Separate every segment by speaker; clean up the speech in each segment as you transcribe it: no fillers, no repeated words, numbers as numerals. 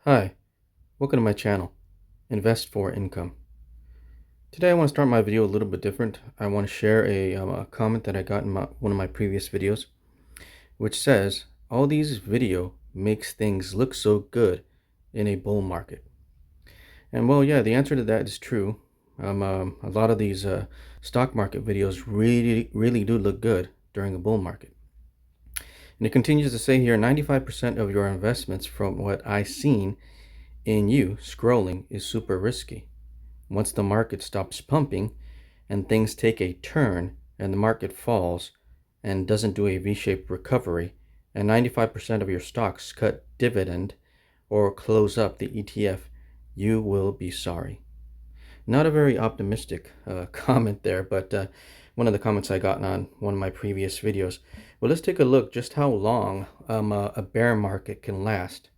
Speaker 1: Hi, welcome to my channel, Invest for Income. Today I want to start my video a little bit different. I want to share a comment that I got in one of my previous videos, which says, all these video makes things look so good in a bull market. And well, yeah, the answer to that is true. A lot of these stock market videos really do look good during a bull market. And it continues to say here, 95% of your investments from what I've seen in you scrolling is super risky. Once the market stops pumping and things take a turn and the market falls and doesn't do a V-shaped recovery, and 95% of your stocks cut dividend or close up the ETF, you will be sorry. Not a very optimistic comment there, but one of the comments I got on one of my previous videos. Well, let's take a look just how long a bear market can last.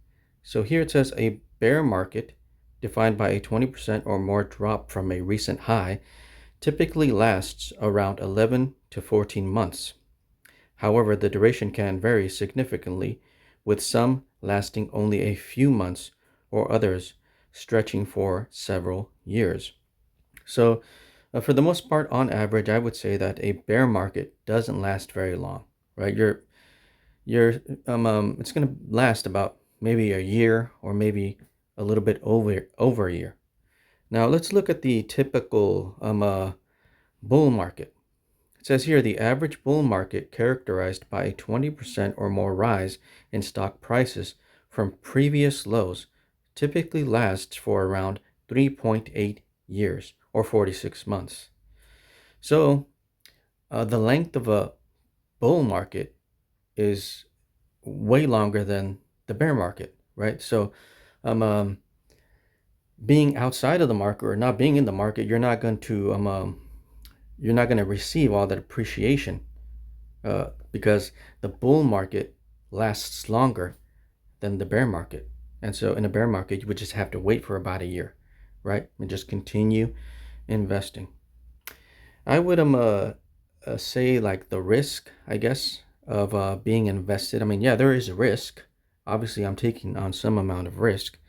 Speaker 1: So here it says a bear market, defined by a 20% or more drop from a recent high, typically lasts around 11 to 14 months. However, the duration can vary significantly, with some lasting only a few months or others stretching for several years. So, for the most part, on average, I would say that a bear market doesn't last very long, right? It's going to last about maybe a year or maybe a little bit over a year. Now let's look at the typical bull market. It says here the average bull market characterized by a 20% or more rise in stock prices from previous lows typically lasts for around 3.8 years or 46 months. So the length of a bull market is way longer than the bear market, right? So being outside of the market or not being in the market, you're not going to receive all that appreciation because the bull market lasts longer than the bear market. And so in a bear market, you would just have to wait for about a year, right? And just continue investing. I would say like the risk, I guess, of being invested. I mean, yeah, there is a risk. Obviously, I'm taking on some amount of risk.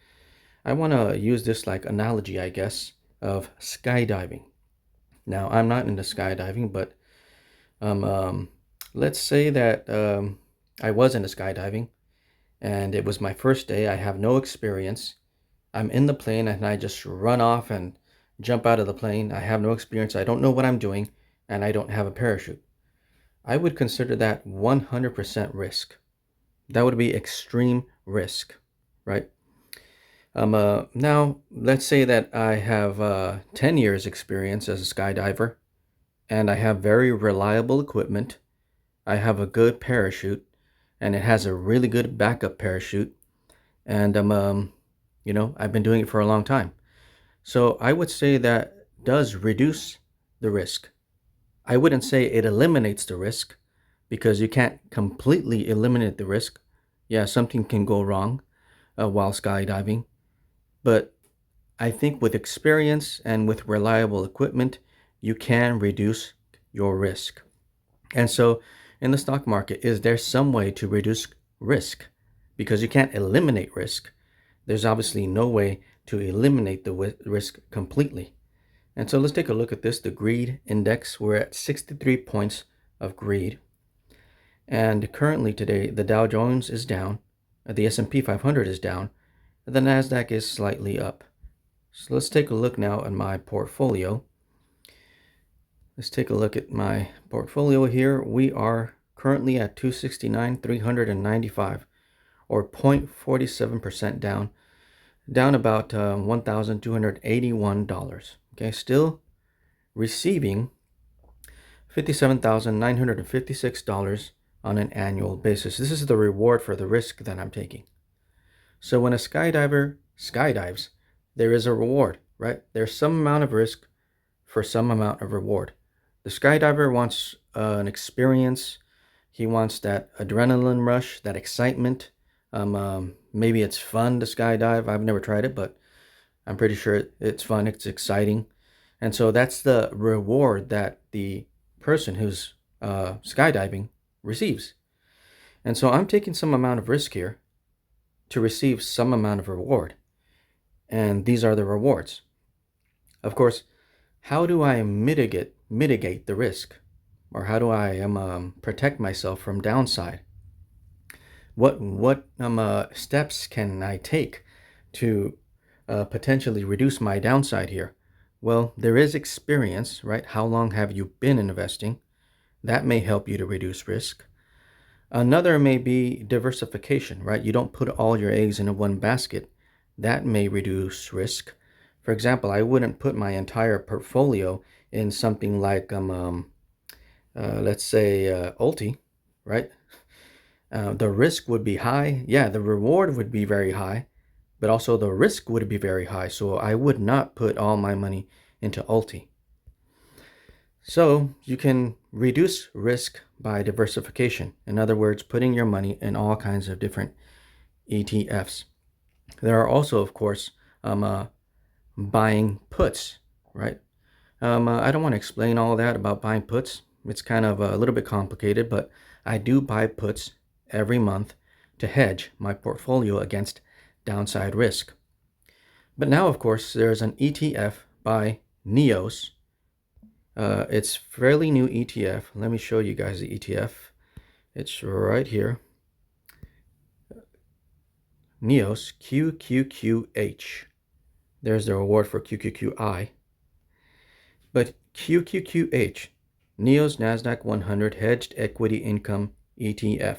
Speaker 1: I want to use this like analogy, I guess, of skydiving. Now, I'm not into skydiving, but let's say that I was into skydiving and it was my first day. I have no experience. I'm in the plane and I just run off and jump out of the plane. I have no experience. I don't know what I'm doing and I don't have a parachute. I would consider that 100% risk. That would be extreme risk, right? Now, let's say that I have 10 years experience as a skydiver and I have very reliable equipment. I have a good parachute and it has a really good backup parachute. And, I've been doing it for a long time. So I would say that does reduce the risk. I wouldn't say it eliminates the risk because you can't completely eliminate the risk. Yeah, something can go wrong while skydiving. But I think with experience and with reliable equipment, you can reduce your risk. And so in the stock market, is there some way to reduce risk? Because you can't eliminate risk. There's obviously no way to eliminate the risk completely. And so let's take a look at this, the greed index. We're at 63 points of greed. And currently today, the Dow Jones is down, the S&P 500 is down, and the NASDAQ is slightly up. So let's take a look now at my portfolio. Let's take a look at my portfolio here. We are currently at 269,395, or 0.47% down about $1,281. Okay, still receiving $57,956 on an annual basis. This is the reward for the risk that I'm taking. So when a skydiver skydives, there is a reward, right? There's some amount of risk for some amount of reward. The skydiver wants an experience. He wants that adrenaline rush, that excitement. Maybe it's fun to skydive. I've never tried it, but I'm pretty sure it's fun. It's exciting. And so that's the reward that the person who's skydiving receives. And so I'm taking some amount of risk here, to receive some amount of reward. And these are the rewards. Of course, how do I mitigate the risk? Or how do I protect myself from downside? What steps can I take to potentially reduce my downside here? Well, there is experience, right? How long have you been investing? That may help you to reduce risk. Another may be diversification, right? You don't put all your eggs in one basket. That may reduce risk. For example, I wouldn't put my entire portfolio in something like, let's say, Ulti, right? The risk would be high. Yeah, the reward would be very high, but also the risk would be very high. So I would not put all my money into Ulti. So you can reduce risk by diversification. In other words, putting your money in all kinds of different ETFs. There are also, of course, buying puts, right? I don't want to explain all that about buying puts. It's kind of a little bit complicated, but I do buy puts every month to hedge my portfolio against downside risk. But now, of course, there's an ETF by Neos. It's fairly new ETF. Let me show you guys the ETF. It's right here. Neos QQQH. There's the reward for QQQI. But QQQH, Neos Nasdaq 100 Hedged Equity Income ETF.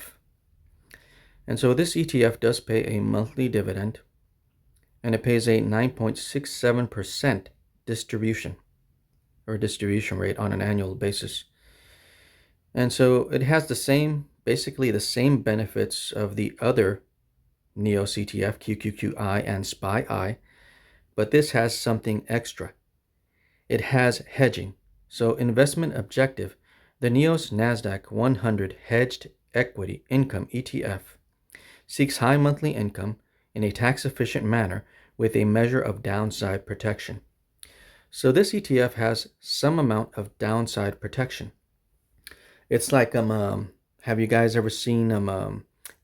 Speaker 1: And so this ETF does pay a monthly dividend, and it pays a 9.67% distribution rate on an annual basis. And so it has basically the same benefits of the other Neos ETF, QQQI and SPY-I, but this has something extra. It has hedging. So investment objective, the Neos Nasdaq 100 Hedged Equity Income ETF seeks high monthly income in a tax-efficient manner with a measure of downside protection. So this ETF has some amount of downside protection. It's like have you guys ever seen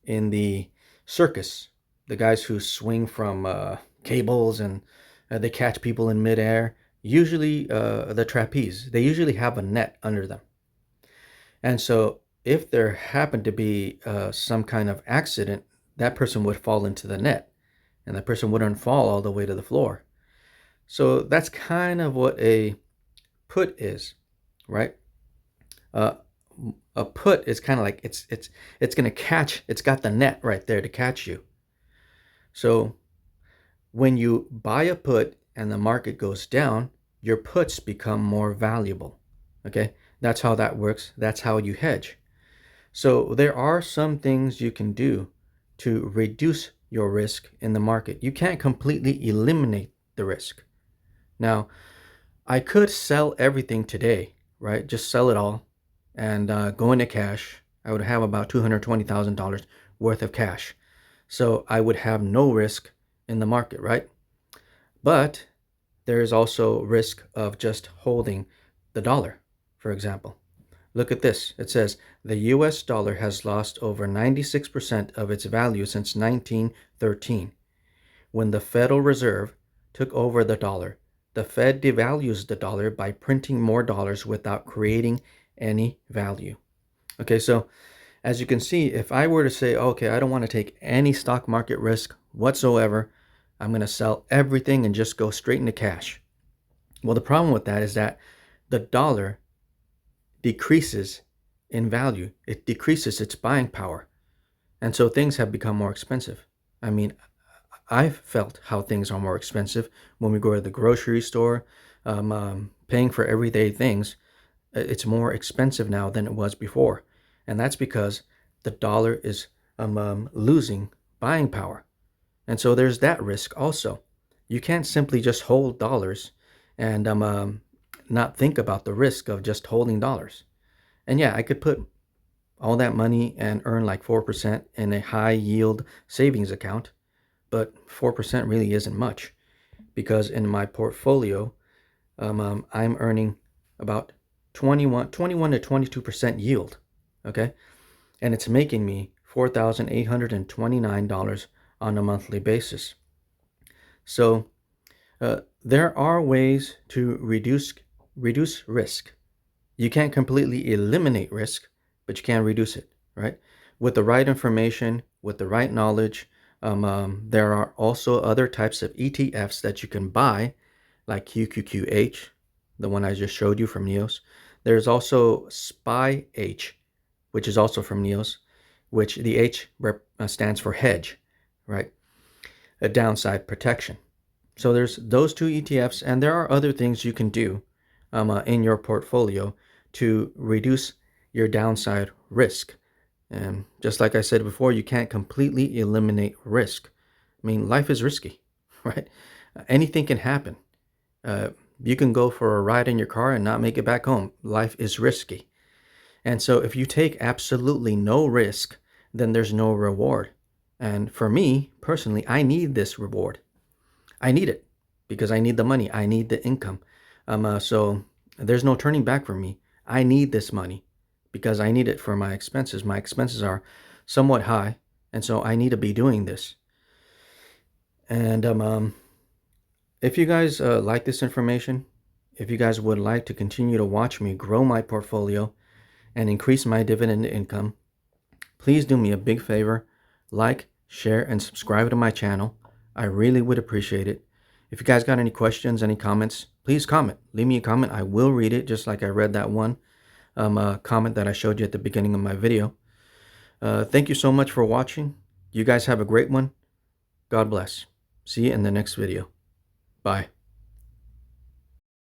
Speaker 1: in the circus, the guys who swing from cables and they catch people in midair? Usually the trapeze, they usually have a net under them. And so if there happened to be some kind of accident, that person would fall into the net and that person wouldn't fall all the way to the floor. So that's kind of what a put is, right? A put is kind of like it's going to catch, it's got the net right there to catch you. So when you buy a put and the market goes down, your puts become more valuable. Okay, that's how that works. That's how you hedge. So there are some things you can do to reduce your risk in the market. You can't completely eliminate the risk. Now, I could sell everything today, right? Just sell it all and go into cash. I would have about $220,000 worth of cash. So I would have no risk in the market, right? But there is also risk of just holding the dollar, for example. Look at this. It says the US dollar has lost over 96% of its value since 1913. When the Federal Reserve took over the dollar, the Fed devalues the dollar by printing more dollars without creating any value. Okay, so as you can see, if I were to say, okay, I don't want to take any stock market risk whatsoever, I'm going to sell everything and just go straight into cash. Well, the problem with that is that the dollar decreases in value. It decreases its buying power. And so things have become more expensive. I mean, I've felt how things are more expensive when we go to the grocery store, paying for everyday things. It's more expensive now than it was before. And that's because the dollar is losing buying power. And so there's that risk also. You can't simply just hold dollars and not think about the risk of just holding dollars. And yeah, I could put all that money and earn like 4% in a high yield savings account, but 4% really isn't much because in my portfolio, I'm earning about 21 to 22% yield, okay? And it's making me $4,829 on a monthly basis. So there are ways to reduce risk. You can't completely eliminate risk, but you can reduce it, right? With the right information, with the right knowledge. There are also other types of ETFs that you can buy, like QQQH, the one I just showed you from NEOS. There's also SPY-H, which is also from NEOS, which the H stands for hedge, right? A downside protection. So there's those two ETFs, and there are other things you can do in your portfolio to reduce your downside risk. And just like I said before, you can't completely eliminate risk. I mean, life is risky, right? Anything can happen. Uh, you can go for a ride in your car and not make it back home. Life is risky. And so if you take absolutely no risk, then there's no reward. And for me, personally, I need this reward. I need it because I need the money. I need the income. So there's no turning back for me. I need this money because I need it for my expenses. My expenses are somewhat high, and so I need to be doing this. And if you guys like this information, if you guys would like to continue to watch me grow my portfolio and increase my dividend income, please do me a big favor. Like, share, and subscribe to my channel. I really would appreciate it. If you guys got any questions, any comments, please comment. Leave me a comment. I will read it, just like I read that one comment that I showed you at the beginning of my video. Thank you so much for watching. You guys have a great one. God bless. See you in the next video. Bye.